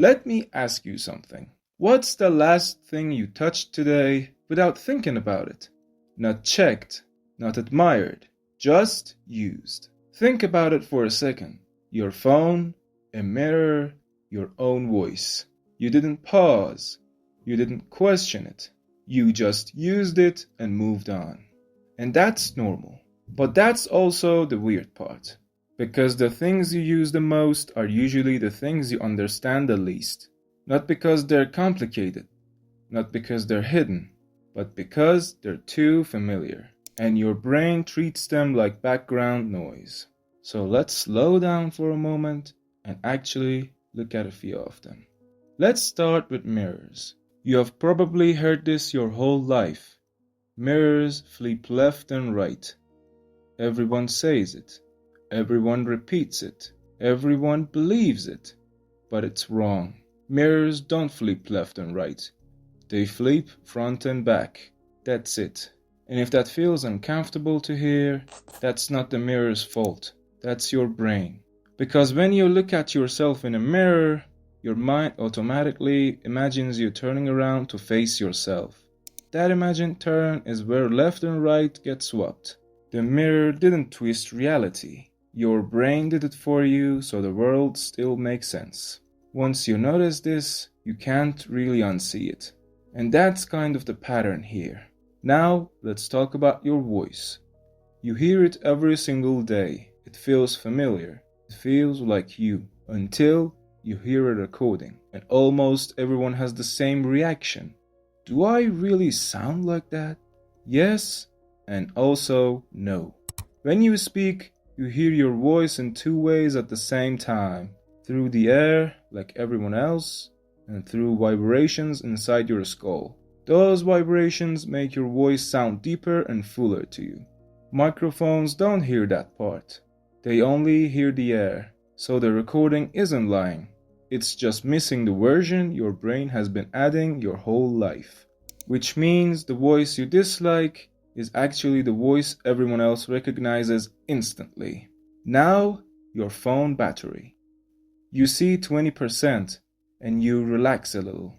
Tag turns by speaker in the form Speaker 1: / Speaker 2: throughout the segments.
Speaker 1: Let me ask you something. What's the last thing you touched today without thinking about it? Not checked, not admired, just used. Think about it for a second. Your phone, a mirror, your own voice. You didn't pause. You didn't question it. You just used it and moved on. And that's normal. But that's also the weird part. Because the things you use the most are usually the things you understand the least. Not because they're complicated, not because they're hidden, but because they're too familiar. And your brain treats them like background noise. So let's slow down for a moment and actually look at a few of them. Let's start with mirrors. You have probably heard this your whole life. Mirrors flip left and right. Everyone says it. Everyone repeats it. Everyone believes it. But it's wrong. Mirrors don't flip left and right. They flip front and back. That's it. And if that feels uncomfortable to hear, that's not the mirror's fault. That's your brain. Because when you look at yourself in a mirror, your mind automatically imagines you turning around to face yourself. That imagined turn is where left and right get swapped. The mirror didn't twist reality. Your brain did it for you, so the world still makes sense. Once you notice this, you can't really unsee it. And that's kind of the pattern here. Now, let's talk about your voice. You hear it every single day. It feels familiar. It feels like you. Until you hear a recording. And almost everyone has the same reaction. Do I really sound like that? Yes, and also no. When you speak, you hear your voice in two ways at the same time. Through the air, like everyone else, and through vibrations inside your skull. Those vibrations make your voice sound deeper and fuller to you. Microphones don't hear that part. They only hear the air, so the recording isn't lying. It's just missing the version your brain has been adding your whole life. Which means the voice you dislike is actually the voice everyone else recognizes instantly. Now, your phone battery. You see 20% and you relax a little.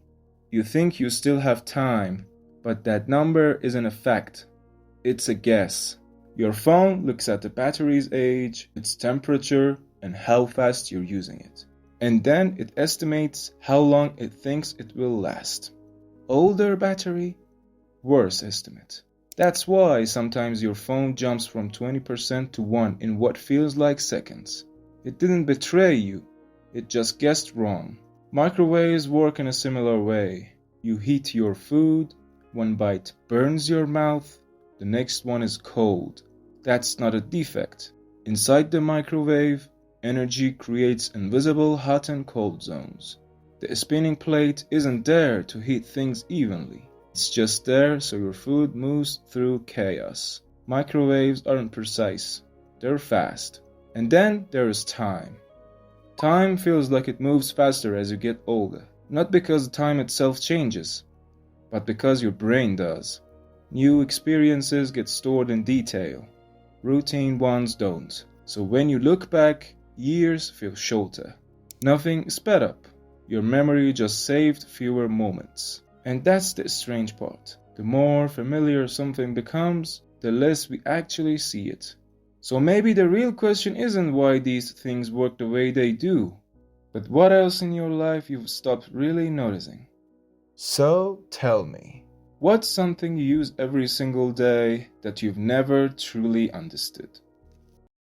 Speaker 1: You think you still have time, but that number isn't a fact. It's a guess. Your phone looks at the battery's age, its temperature, and how fast you're using it. And then it estimates how long it thinks it will last. Older battery, worse estimate. That's why sometimes your phone jumps from 20% to 1 in what feels like seconds. It didn't betray you. It just guessed wrong. Microwaves work in a similar way. You heat your food, one bite burns your mouth, the next one is cold. That's not a defect. Inside the microwave, energy creates invisible hot and cold zones. The spinning plate isn't there to heat things evenly. It's just there so your food moves through chaos. Microwaves aren't precise. They're fast. And then there is time. Time feels like it moves faster as you get older. Not because the time itself changes, but because your brain does. New experiences get stored in detail. Routine ones don't. So when you look back, years feel shorter. Nothing sped up. Your memory just saved fewer moments. And that's the strange part. The more familiar something becomes, the less we actually see it. So maybe the real question isn't why these things work the way they do, but what else in your life you've stopped really noticing. So tell me, what's something you use every single day that you've never truly understood?